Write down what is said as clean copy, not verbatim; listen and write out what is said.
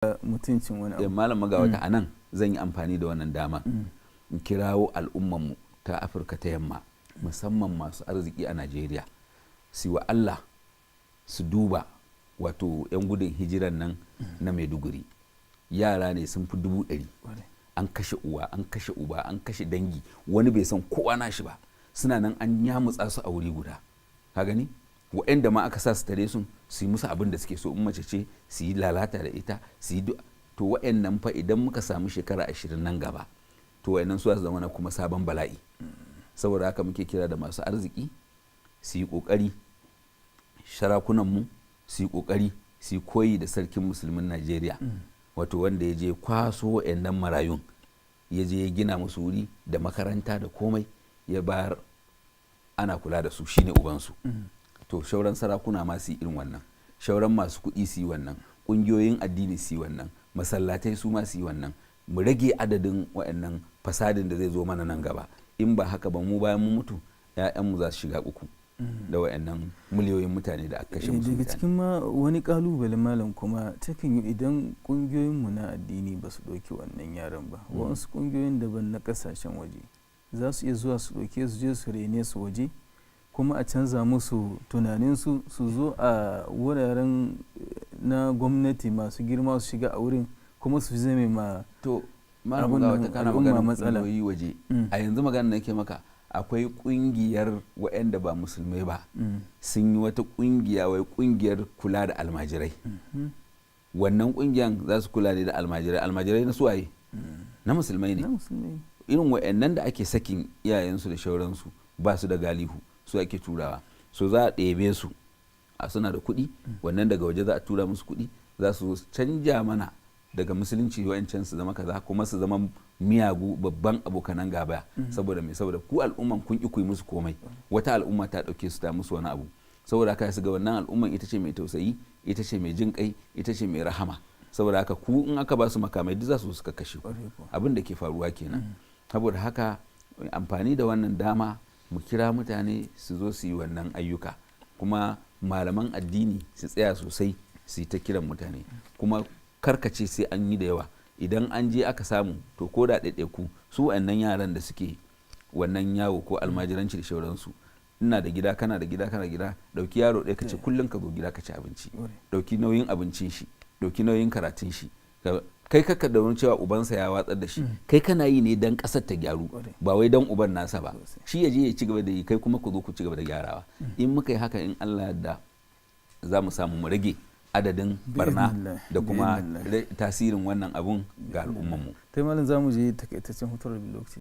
mutuncin wani abu. Malam Magawata, a nan zan yi amfani da wannan dama in kirawo al'ummanmu ta Afirka ta yamma, musamman masu arziki a Najeriya, su wa Allah su duba wato 'yan gudun hijiran nan na Maiduguri. Yara ne sun fi 100,000, an kashe uwa, an kashe uba, an kashe dangi, wani bai san kowa nashi ba, suna nan an yamutsa su a wuri guda. Ka gani wa'anda ma aka sa su tare su yi musu abin da suke so, in mace ce su yi lalata da ita, su yi to wa'annan fa idan muka samu shekara 20 nan gaba, to wa'annan su su zama na kuma sabon bala'i. Saboda haka muke kira da masu arziki su yi kokari, sarakunanmu su yi kokari su yi koyi da sarkin musulmin Najeriya, wato wanda ya je kwaso wa'annan marayun, ya je ya gina musu wuri da makaranta da komai, ya bayar ana kula da su, shine ubansu. To shauran sarakuna ma su yi irin wannan, shauran masu kuɗi su yi wannan, ƙungiyoyin addini su yi wannan, masallatai su ma su yi wannan. Mu rage adadin wa'annan fasadin da zai zo mana nan gaba. In ba haka ba, mu bayan mu mutu 'ya'yanmu za su shiga uku da wa'annan miliyoyin mutane da aka kashe musu. Daga cikin ma wani kalubale malam kuma takan yi idan ƙungiyoyinmu na addini ba su ɗauki wannan yaran ba, wasu ƙungiyoyin daban na ƙasashen waje za su iya zuwa su ɗauke su je su rene su waje, kuma a canza musu tunaninsu, su zo a wuraren na gwamnati masu girma su shiga a wurin, kuma su zame ma to malamin wata kana magana matsala waje. A yanzu magana nake maka, akwai kungiyar waɗanda ba musulmai ba, sun yi wata kungiya, wai kungiyar kula da almajirai. Wannan kungiyar za su kula ne da almajirai. Almajirai na suwaye? Na musulmai ne. Irin waɗannan da ake sakin iyayensu da shauransu ba su da galihu, su ake turawa. So za a ɗebe su, a suna da kuɗi, wannan daga waje za a tura musu kuɗi, za su canja mana daga musulunci wa'ancan su zama kaza, kuma su zama miyagu babban abokanan gaba. Saboda mai, saboda ku al'umman kun ki ku yi musu komai, wata al'umma ta ɗauke su ta musu wani abu. Saboda haka su ga wannan al'umman ita ce mai tausayi, ita ce mai jin kai, ita ce mai rahama. Saboda haka ku in aka ba su makamai duk za su suka kashe ku. Abin da ke faruwa kenan. Saboda haka amfani da wannan dama mu kira mutane su zo su yi wannan ayyuka, kuma malaman addini su tsaya sosai su yi ta kiran mutane, kuma karkace sai an yi da yawa. Idan an je aka samu, to ko da ɗaiɗaiku su wa'annan yaran da suke wannan yawo ko almajiranci da shauransu, ina da gida, kana da gida, kana da gida, ɗauki yaro ɗaya ka ce kullum ka zo gida ka ci abinci, ɗauki nauyin abincin shi, ɗauki nauyin karatun shi. Kai kaka da wani cewa ubansa ya watsar da shi, kai kana yi ne dan ƙasar ta gyaru, ba wai dan uban nasa ba. Shi ya je ya ci gaba da yi, kai kuma ku zo ku ci gaba da gyarawa. In muka yi haka, in Allah yarda za mu samu mu rage adadin barna da kuma tasirin wannan abun ga al'ummanmu. Tai malam za mu je takaitaccen hutar lokaci.